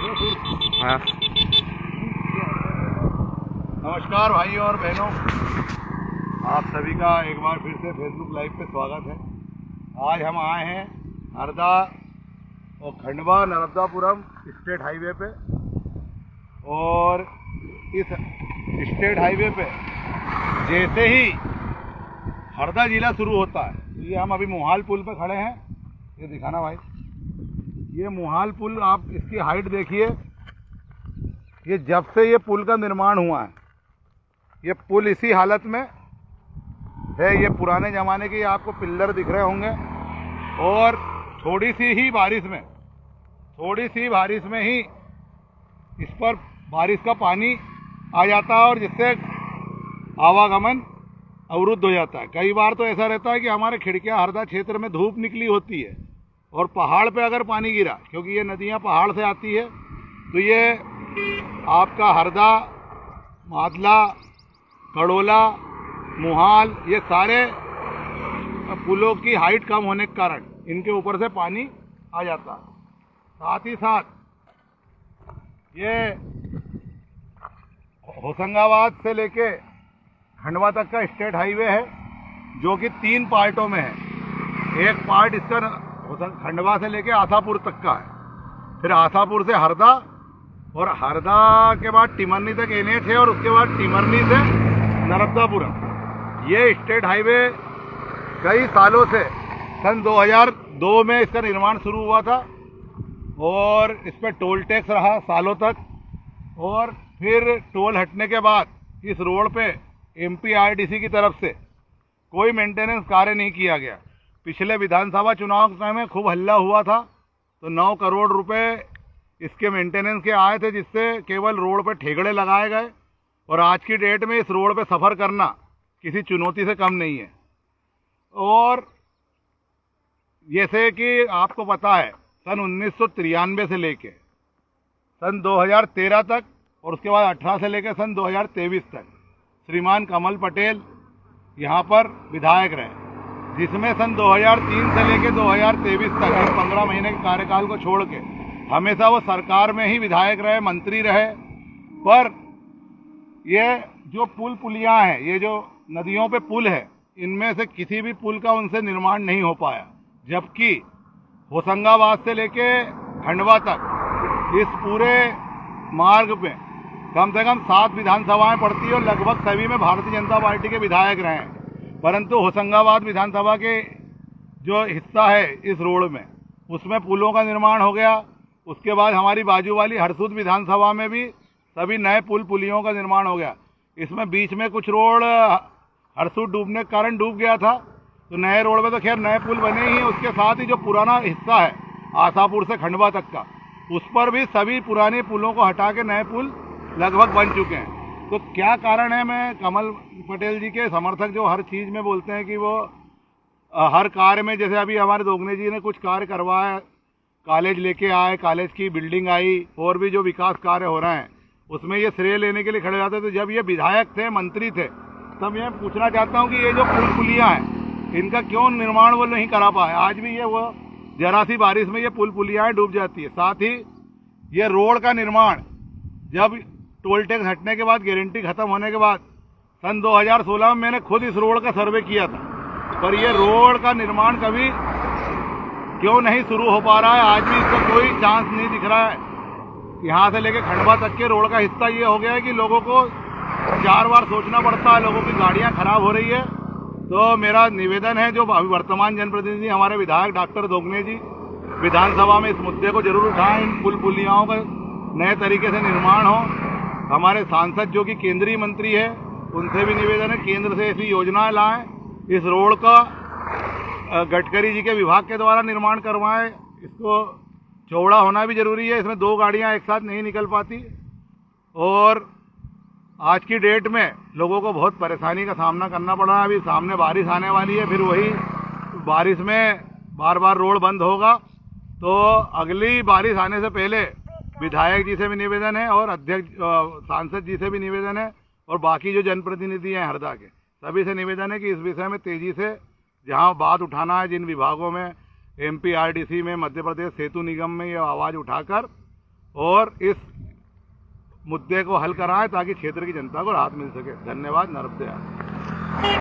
हाँ। नमस्कार भाइयों और बहनों, आप सभी का एक बार फिर से फेसबुक लाइव पे स्वागत है। आज हम आए हैं हरदा और खंडवा नर्मदापुरम स्टेट हाईवे पे, और इस स्टेट हाईवे पे जैसे ही हरदा जिला शुरू होता है, ये हम अभी मोहाल पुल पे खड़े हैं। ये दिखाना भाई, ये मोहाल पुल, आप इसकी हाइट देखिए। ये जब से ये पुल का निर्माण हुआ है, ये पुल इसी हालत में है। ये पुराने ज़माने के आपको पिल्लर दिख रहे होंगे, और थोड़ी सी बारिश में ही इस पर बारिश का पानी आ जाता है, और जिससे आवागमन अवरुद्ध हो जाता है। कई बार तो ऐसा रहता है कि हमारे खिड़कियां हरदा क्षेत्र में धूप निकली होती है, और पहाड़ पे अगर पानी गिरा, क्योंकि ये नदियां पहाड़ से आती है, तो ये आपका हरदा, मादला, कड़ोला, मोहाल, ये सारे पुलों की हाइट कम होने के कारण इनके ऊपर से पानी आ जाता है। साथ ही साथ ये होशंगाबाद से लेके खंडवा तक का स्टेट हाईवे है, जो कि 3 पार्टों में है। एक पार्ट इसका खंडवा से लेके आशापुर तक का है, फिर आशापुर से हरदा, और हरदा के बाद टिमरनी तक NH है, और उसके बाद टिमरनी से नर्मदापुरम। ये स्टेट हाईवे कई सालों से, सन 2002 में इसका निर्माण शुरू हुआ था, और इस पर टोल टैक्स रहा सालों तक, और फिर टोल हटने के बाद इस रोड पे MPRDC की तरफ से कोई मेंटेनेंस कार्य नहीं किया गया। पिछले विधानसभा चुनाव के समय में खूब हल्ला हुआ था, तो 9 करोड़ रुपए इसके मेंटेनेंस के आए थे, जिससे केवल रोड पे ठेगड़े लगाए गए, और आज की डेट में इस रोड पे सफ़र करना किसी चुनौती से कम नहीं है। और जैसे कि आपको पता है, सन 1993 से लेके सन 2013 तक, और उसके बाद 18 से लेकर सन 2023 तक श्रीमान कमल पटेल यहाँ पर विधायक रहे, जिसमें सन 2003 से लेकर 2023 तक, इन 15 महीने के कार्यकाल को छोड़ के हमेशा वो सरकार में ही विधायक रहे, मंत्री रहे। पर ये जो पुलियाँ हैं, ये जो नदियों पे पुल है, इनमें से किसी भी पुल का उनसे निर्माण नहीं हो पाया। जबकि होशंगाबाद से लेके खंडवा तक इस पूरे मार्ग पे कम से कम 7 विधानसभाएं पड़ती है, और लगभग सभी में भारतीय जनता पार्टी के विधायक रहे हैं। परंतु होशंगाबाद विधानसभा के जो हिस्सा है इस रोड में, उसमें पुलों का निर्माण हो गया। उसके बाद हमारी बाजू वाली हरसूद विधानसभा में भी सभी नए पुलियों का निर्माण हो गया। इसमें बीच में कुछ रोड हरसूद डूबने के कारण डूब गया था, तो नए रोड में तो खैर नए पुल बने ही हैं। उसके साथ ही जो पुराना हिस्सा है आशापुर से खंडवा तक का, उस पर भी सभी पुराने पुलों को हटा के नए पुल लगभग बन चुके हैं। तो क्या कारण है? मैं कमल पटेल जी के समर्थक जो हर चीज़ में बोलते हैं कि वो हर कार्य में, जैसे अभी हमारे दोगने जी ने कुछ कार्य करवाया, कॉलेज लेके आए, कॉलेज की बिल्डिंग आई, और भी जो विकास कार्य हो रहे हैं उसमें ये श्रेय लेने के लिए खड़े जाते। तो जब ये विधायक थे, मंत्री थे, तब मैं पूछना चाहता हूँ कि ये जो पुलियाँ हैं, इनका क्यों निर्माण वो नहीं करा पाए। आज भी ये वो जरा सी बारिश में ये पुलियाँ डूब जाती है। साथ ही ये रोड का निर्माण, जब टोल टैक्स हटने के बाद, गारंटी खत्म होने के बाद, सन 2016 में मैंने खुद इस रोड का सर्वे किया था, पर ये रोड का निर्माण कभी क्यों नहीं शुरू हो पा रहा है। आज भी इसका कोई चांस नहीं दिख रहा है। यहाँ से लेके खंडवा तक के रोड का हिस्सा ये हो गया है कि लोगों को 4 बार सोचना पड़ता है, लोगों की गाड़ियाँ खराब हो रही है। तो मेरा निवेदन है, जो वर्तमान जनप्रतिनिधि हमारे विधायक डॉक्टर दोगने जी विधानसभा में इस मुद्दे को जरूर उठाएं, इन पुलियाओं का नए तरीके से निर्माण हो। हमारे सांसद जो कि केंद्रीय मंत्री है, उनसे भी निवेदन है, केंद्र से ऐसी योजनाएं लाएं, इस रोड का गडकरी जी के विभाग के द्वारा निर्माण करवाएं। इसको चौड़ा होना भी जरूरी है, इसमें 2 गाड़ियां एक साथ नहीं निकल पाती, और आज की डेट में लोगों को बहुत परेशानी का सामना करना पड़ रहा है। अभी सामने बारिश आने वाली है, फिर वही बारिश में बार बार रोड बंद होगा। तो अगली बारिश आने से पहले विधायक जी से भी निवेदन है, और अध्यक्ष सांसद जी से भी निवेदन है, और बाकी जो जनप्रतिनिधि हैं हरदा के, सभी से निवेदन है कि इस विषय में तेजी से जहां बात उठाना है, जिन विभागों में MPRDC में, मध्य प्रदेश सेतु निगम में ये आवाज़ उठाकर और इस मुद्दे को हल कराएं ताकि क्षेत्र की जनता को राहत मिल सके। धन्यवाद। नर्मदे।